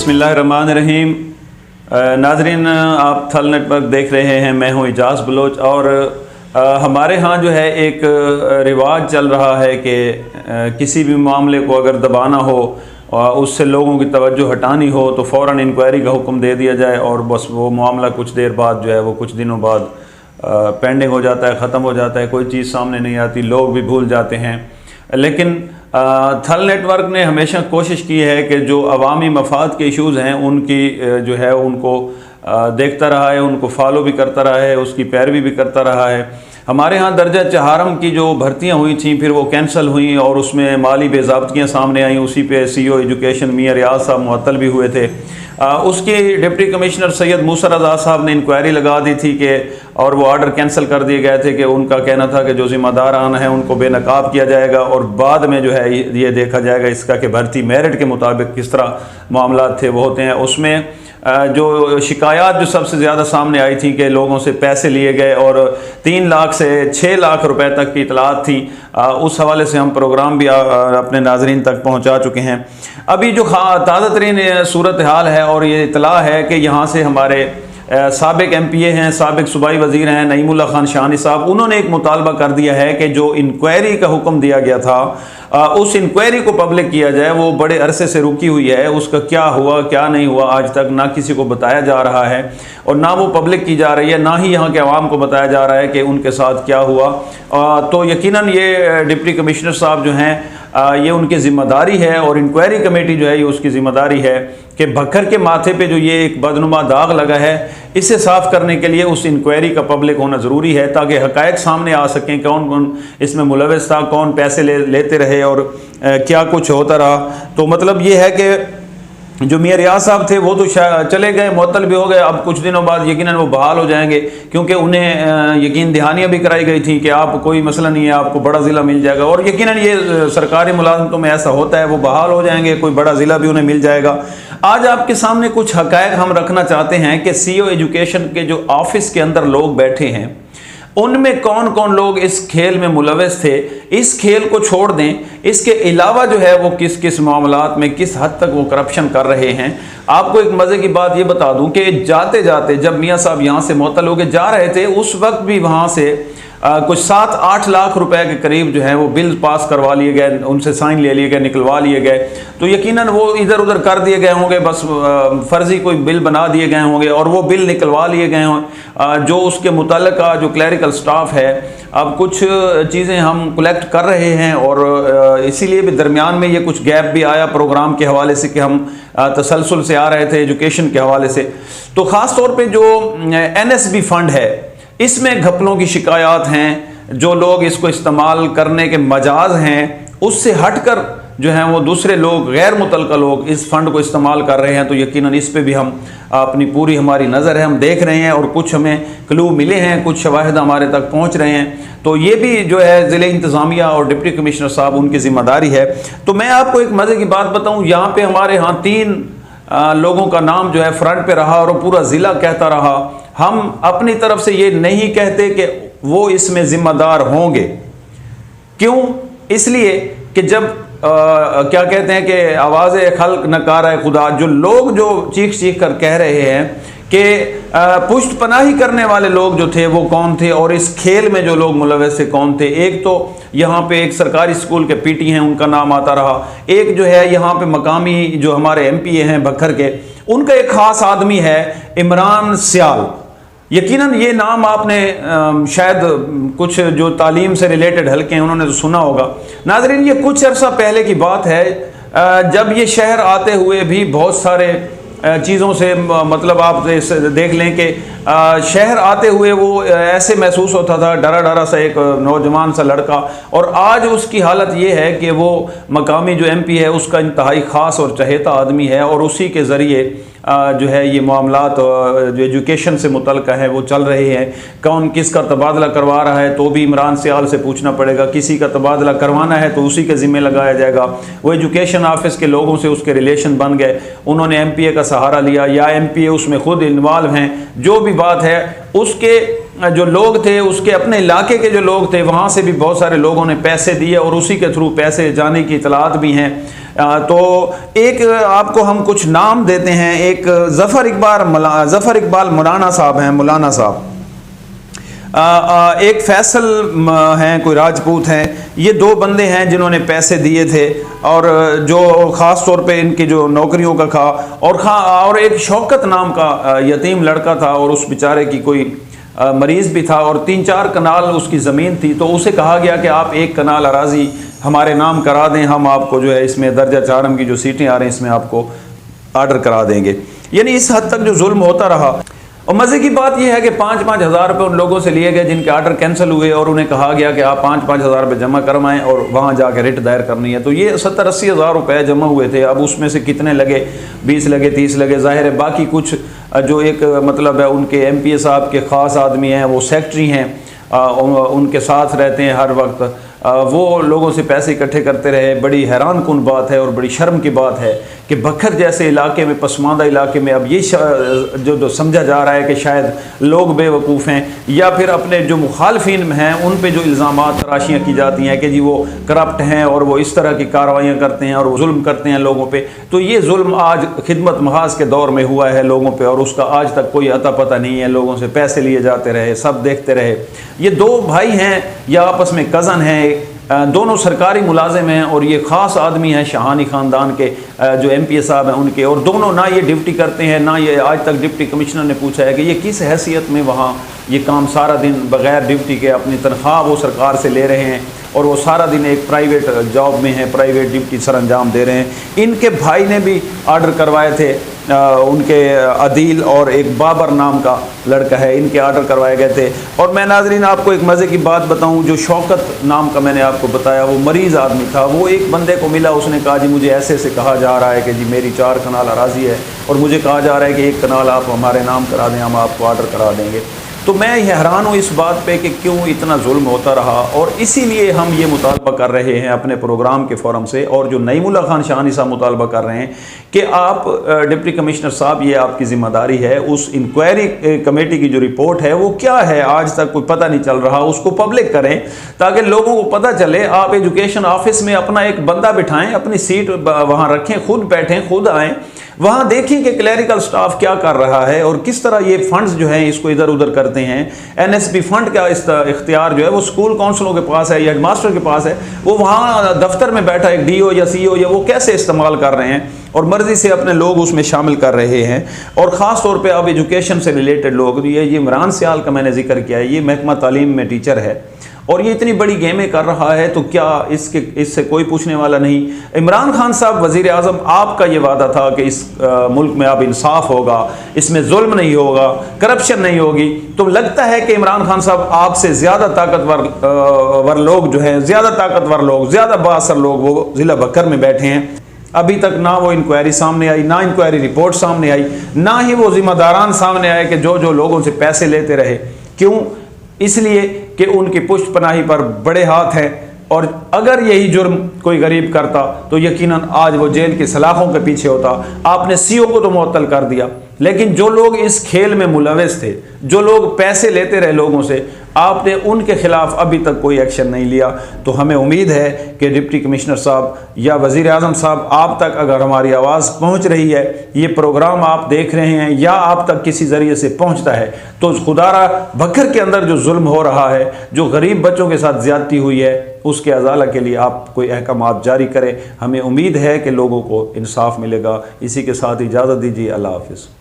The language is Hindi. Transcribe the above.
बिस्मिल्लाहिर्रहमानिर्रहीम। नाजरीन, आप थल नेटवर्क देख रहे हैं। मैं हूं इजाज़ बलोच और हमारे यहाँ जो है एक रिवाज चल रहा है कि किसी भी मामले को अगर दबाना हो और उससे लोगों की तवज्जो हटानी हो तो फ़ौरन इंक्वायरी का हुक्म दे दिया जाए और बस वो मामला कुछ देर बाद जो है वो कुछ दिनों बाद पेंडिंग हो जाता है, ख़त्म हो जाता है, कोई चीज़ सामने नहीं आती, लोग भी भूल जाते हैं। लेकिन थल नेटवर्क ने हमेशा कोशिश की है कि जो अवामी मफाद के इश्यूज़ हैं उनकी जो है उनको देखता रहा है, उनको फॉलो भी करता रहा है, उसकी पैरवी भी करता रहा है। हमारे यहाँ दर्जा चहारम की जो भर्तियाँ हुई थी फिर वो कैंसिल हुई और उसमें माली बेज़ाब्तियाँ सामने आई। उसी पे CEO एजुकेशन मियां रियाज साहब मुअत्तल भी हुए थे। उसकी डिप्टी कमिश्नर सैयद मूसा रज़ा साहब ने इंक्वायरी लगा दी थी कि और वो आर्डर कैंसिल कर दिए गए थे कि उनका कहना था कि जो ज़िम्मेदारान हैं उनको बेनकाब किया जाएगा और बाद में जो है ये देखा जाएगा इसका कि भर्ती मेरिट के मुताबिक किस तरह मामला थे वो होते हैं। उसमें जो शिकायत जो सबसे ज़्यादा सामने आई थी कि लोगों से पैसे लिए गए और 3 लाख से 6 लाख रुपए तक की इतलात थी। उस हवाले से हम प्रोग्राम भी अपने नाजरीन तक पहुंचा चुके हैं। अभी जो ताज़ा तरीन सूरत हाल है और ये इतला है कि यहाँ से हमारे साबिक MPA हैं, साबिक सूबाई वज़ीर हैं नईमुल्लाह खान शानी साहब, उन्होंने एक मुतालबा कर दिया है कि जो इंक्वायरी का हुक्म दिया गया था उस इंक्वायरी को पब्लिक किया जाए। वो बड़े अरसे से रुकी हुई है, उसका क्या हुआ क्या नहीं हुआ आज तक ना किसी को बताया जा रहा है और ना वो पब्लिक की जा रही है, ना ही यहाँ के अवाम को बताया जा रहा है कि उनके साथ क्या हुआ। तो यकीनन ये डिप्टी कमिश्नर साहब जो हैं ये उनकी ज़िम्मेदारी है और इंक्वायरी कमेटी जो है ये उसकी ज़िम्मेदारी है कि भक्खर के माथे पे जो ये एक बदनुमा दाग लगा है इसे साफ़ करने के लिए उस इंक्वायरी का पब्लिक होना ज़रूरी है ताकि हक़ाइक़ सामने आ सकें, कौन कौन इसमें मुलविस था, कौन पैसे लेते रहे और क्या कुछ होता रहा। तो मतलब ये है कि जो मियां रियाज साहब थे वो तो चले गए, मुअत्तल भी हो गए। अब कुछ दिनों बाद यकीनन वो बहाल हो जाएंगे क्योंकि उन्हें यकीन दहानियाँ भी कराई गई थी कि आप कोई मसला नहीं है, आपको बड़ा ज़िला मिल जाएगा और यकीनन ये सरकारी मुलाजमतों में ऐसा होता है, वो बहाल हो जाएंगे, कोई बड़ा ज़िला भी उन्हें मिल जाएगा। आज आपके सामने कुछ हक़ाइक़ हम रखना चाहते हैं कि CEO एजुकेशन के जो ऑफिस के अंदर लोग बैठे हैं उनमें कौन कौन लोग इस खेल में मुलविस थे। इस खेल को छोड़ दें, इसके अलावा जो है वो किस किस मामलात में किस हद तक वो करप्शन कर रहे हैं। आपको एक मज़े की बात ये बता दूं कि जाते जाते जब मियां साहब यहाँ से मुअत्तल होकर जा रहे थे उस वक्त भी वहाँ से कुछ 7-8 लाख रुपए के करीब जो है वो बिल पास करवा लिए गए, उनसे साइन ले लिए गए, निकलवा लिए गए। तो यकीनन वो इधर उधर कर दिए गए होंगे, बस फर्जी कोई बिल बना दिए गए होंगे और वो बिल निकलवा लिए गए हों। जो उसके मुतल्लिका जो क्लैरिकल स्टाफ है, अब कुछ चीज़ें हम कलेक्ट कर रहे हैं और इसीलिए भी दरमियान में ये कुछ गैप भी आया प्रोग्राम के हवाले से कि हम तसलसल से आ रहे थे एजुकेशन के हवाले से। तो ख़ास तौर पर जो NSB फंड है इसमें घपलों की शिकायत हैं, जो लोग इसको इस्तेमाल करने के मजाज हैं उससे हटकर जो हैं वो दूसरे लोग गैर मुतल्लिका लोग इस फंड को इस्तेमाल कर रहे हैं। तो यकीनन इस पे भी हम अपनी पूरी हमारी नज़र है, हम देख रहे हैं और कुछ हमें क्लू मिले हैं, कुछ शवाहिद हमारे तक पहुंच रहे हैं। तो ये भी जो है ज़िले इंतज़ामिया और डिप्टी कमिश्नर साहब उनकी ज़िम्मेदारी है। तो मैं आपको एक मज़े की बात बताऊँ, यहाँ पर हमारे यहाँ 3 लोगों का नाम जो है फ्रंट पे रहा और पूरा ज़िला कहता रहा। हम अपनी तरफ से ये नहीं कहते कि वो इसमें ज़िम्मेदार होंगे। क्यों? इसलिए कि जब क्या कहते हैं कि आवाज़ खल्क नकारा खुदा, जो लोग जो चीख चीख कर कह रहे हैं कि पुष्ट पनाही करने वाले लोग जो थे वो कौन थे और इस खेल में जो लोग मुलविस थे कौन थे। एक तो यहाँ पे एक सरकारी स्कूल के PT हैं, उनका नाम आता रहा। एक जो है यहाँ पे मकामी जो हमारे MPA हैं भक्खर के, उनका एक ख़ास आदमी है इमरान सियाल। यकीनन ये नाम आपने शायद कुछ जो तालीम से रिलेटेड हल्के हैं उन्होंने तो सुना होगा। नाज़रीन, ये कुछ अर्सा पहले की बात है जब ये शहर आते हुए भी बहुत सारे चीज़ों से मतलब आप देख लें कि शहर आते हुए वो ऐसे महसूस होता था डरा डरा सा एक नौजवान सा लड़का, और आज उसकी हालत ये है कि वो मकामी जो MP है उसका इंतहाई ख़ास और चहेता आदमी है और उसी के ज़रिए जो है ये मामलात जो एजुकेशन से मुतल्लिक़ हैं वो चल रहे हैं। कौन किसका तबादला करवा रहा है तो भी इमरान सियाल से पूछना पड़ेगा, किसी का तबादला करवाना है तो उसी के ज़िम्मे लगाया जाएगा। वो एजुकेशन ऑफिस के लोगों से उसके रिलेशन बन गए, उन्होंने MPA का सहारा लिया या MPA उसमें ख़ुद इन्वॉल्व हैं। जो भी बात है उसके जो लोग थे, उसके अपने इलाके के जो लोग थे, वहाँ से भी बहुत सारे लोगों ने पैसे दिए और उसी के थ्रू पैसे जाने की इतलात भी हैं। तो एक आपको हम कुछ नाम देते हैं। एक ज़फ़र इकबाल मौलाना साहब हैं, मौलाना साहब। एक फैसल हैं, कोई राजपूत हैं। ये दो बंदे हैं जिन्होंने पैसे दिए थे और जो ख़ास तौर पे इनकी जो नौकरियों का था। और एक शौकत नाम का यतीम लड़का था और उस बेचारे की कोई मरीज़ भी था और 3-4 कनाल उसकी ज़मीन थी। तो उसे कहा गया कि आप 1 कनाल अराज़ी हमारे नाम करा दें, हम आपको जो है इसमें दर्जा 4 की जो सीटें आ रही हैं इसमें आपको आर्डर करा देंगे। यानी इस हद तक जो जुल्म होता रहा। और मज़े की बात यह है कि 5-5 हज़ार रुपये उन लोगों से लिए गए जिनके आर्डर कैंसिल हुए और उन्हें कहा गया कि आप 5-5 हज़ार रुपये जमा करवाएं और वहाँ जाकर रिट दायर करनी है। तो ये 70-80 हज़ार रुपये जमा हुए थे। अब उसमें से कितने लगे, 20 लगे, 30 लगे, ज़ाहिर है। बाकी कुछ जो एक मतलब है उनके MPA साहब के ख़ास आदमी हैं, वो सेक्रेटरी हैं, उनके साथ रहते हैं हर वक्त, वो लोगों से पैसे इकट्ठे करते रहे। बड़ी हैरान कुन बात है और बड़ी शर्म की बात है कि बखर जैसे इलाके में, पसमानदा इलाके में अब ये जो समझा जा रहा है कि शायद लोग बेवकूफ़ हैं या फिर अपने जो मुखालफिन हैं उन पे जो इल्ज़ामात तराशियाँ की जाती हैं कि जी वो करप्ट हैं और वो इस तरह की कार्रवाइयाँ करते हैं और वो जुल्म करते हैं लोगों पे। तो ये जुल्म आज खिदमत महाज के दौर में हुआ है लोगों पे और उसका आज तक कोई अता पता नहीं है। लोगों से पैसे लिए जाते रहे, सब देखते रहे। ये 2 भाई हैं या आपस में कज़न हैं, दोनों सरकारी मुलाजिम हैं और ये ख़ास आदमी हैं शाहानी ख़ानदान के जो MPA साहब हैं उनके। और दोनों ना ये ड्यूटी करते हैं, ना ये आज तक डिप्टी कमिश्नर ने पूछा है कि ये किस हैसियत में वहाँ ये काम सारा दिन बग़ैर ड्यूटी के अपनी तनख्वाह वो सरकार से ले रहे हैं और वो सारा दिन एक प्राइवेट जॉब में हैं, प्राइवेट ड्यूटी सर अंजाम दे रहे हैं। इनके भाई ने भी आर्डर करवाए थे, उनके अदील और एक बाबर नाम का लड़का है, इनके आर्डर करवाए गए थे। और मैं नाज़रीन आपको एक मज़े की बात बताऊं, जो शौकत नाम का मैंने आपको बताया वो मरीज़ आदमी था। वो एक बंदे को मिला, उसने कहा जी मुझे ऐसे कहा जा रहा है कि जी मेरी 4 कनाल अराज़ी है और मुझे कहा जा रहा है कि 1 कनाल आप हमारे नाम करा दें, हम आपको आर्डर करा देंगे। तो मैं हैरान हूँ इस बात पे कि क्यों इतना जुल्म होता रहा। और इसीलिए हम ये मुतालबा कर रहे हैं अपने प्रोग्राम के फोरम से, और जो नईमुल्लाह खान शाहानी साहब मुतालबा कर रहे हैं कि आप डिप्टी कमिश्नर साहब, ये आपकी ज़िम्मेदारी है, उस इंक्वायरी कमेटी की जो रिपोर्ट है वो क्या है, आज तक कोई पता नहीं चल रहा, उसको पब्लिक करें ताकि लोगों को पता चले। आप एजुकेशन ऑफिस में अपना एक बंदा बिठाएं, अपनी सीट वहाँ रखें, खुद बैठें, खुद आएँ, वहाँ देखिए कि क्लैरिकल स्टाफ क्या कर रहा है और किस तरह ये फंड्स जो हैं इसको इधर उधर करते हैं। NSP फंड का इख्तियार जो है वो स्कूल काउंसिलों के पास है या हेडमास्टर के पास है। वो वहाँ दफ्तर में बैठा एक DO या CO या वो कैसे इस्तेमाल कर रहे हैं और मर्जी से अपने लोग उसमें शामिल कर रहे हैं। और ख़ास तौर पे अब एजुकेशन से रिलेटेड लोग, ये इमरान सियाल का मैंने जिक्र किया है, ये महकमा तालीम में टीचर है और ये इतनी बड़ी गेमें कर रहा है, तो क्या इससे कोई पूछने वाला नहीं। इमरान खान साहब वज़ीर आज़म, आपका ये वादा था कि इस मुल्क में अब इंसाफ होगा, इसमें जुल्म नहीं होगा, करप्शन नहीं होगी। तो लगता है कि इमरान खान साहब आपसे ज़्यादा ताकतवर लोग जो हैं, ज़्यादा ताकतवर लोग, ज़्यादा बाअसर लोग वो ज़िला बकर में बैठे हैं। अभी तक ना वो इंक्वायरी सामने आई, ना इंक्वायरी रिपोर्ट सामने आई, ना ही वो जिम्मेदारान सामने आए कि जो लोगों से पैसे लेते रहे। क्यों? इसलिए कि उनकी पुष्ट पनाही पर बड़े हाथ हैं और अगर यही जुर्म कोई गरीब करता तो यकीनन आज वो जेल की सलाखों के पीछे होता। आपने CO को तो मुअत्तल कर दिया, लेकिन जो लोग इस खेल में मुलविस थे, जो लोग पैसे लेते रहे लोगों से, आपने उनके खिलाफ अभी तक कोई एक्शन नहीं लिया। तो हमें उम्मीद है कि डिप्टी कमिश्नर साहब या वज़ीर आज़म साहब, आप तक अगर हमारी आवाज़ पहुंच रही है, ये प्रोग्राम आप देख रहे हैं या आप तक किसी ज़रिए से पहुंचता है, तो खुदारा बकर के अंदर जो जुल्म हो रहा है, जो गरीब बच्चों के साथ ज़्यादती हुई है, उसके अजाला के लिए आप कोई अहकामात जारी करें। हमें उम्मीद है कि लोगों को इंसाफ मिलेगा। इसी के साथ इजाज़त दीजिए। अल्लाह हाफ़िज़।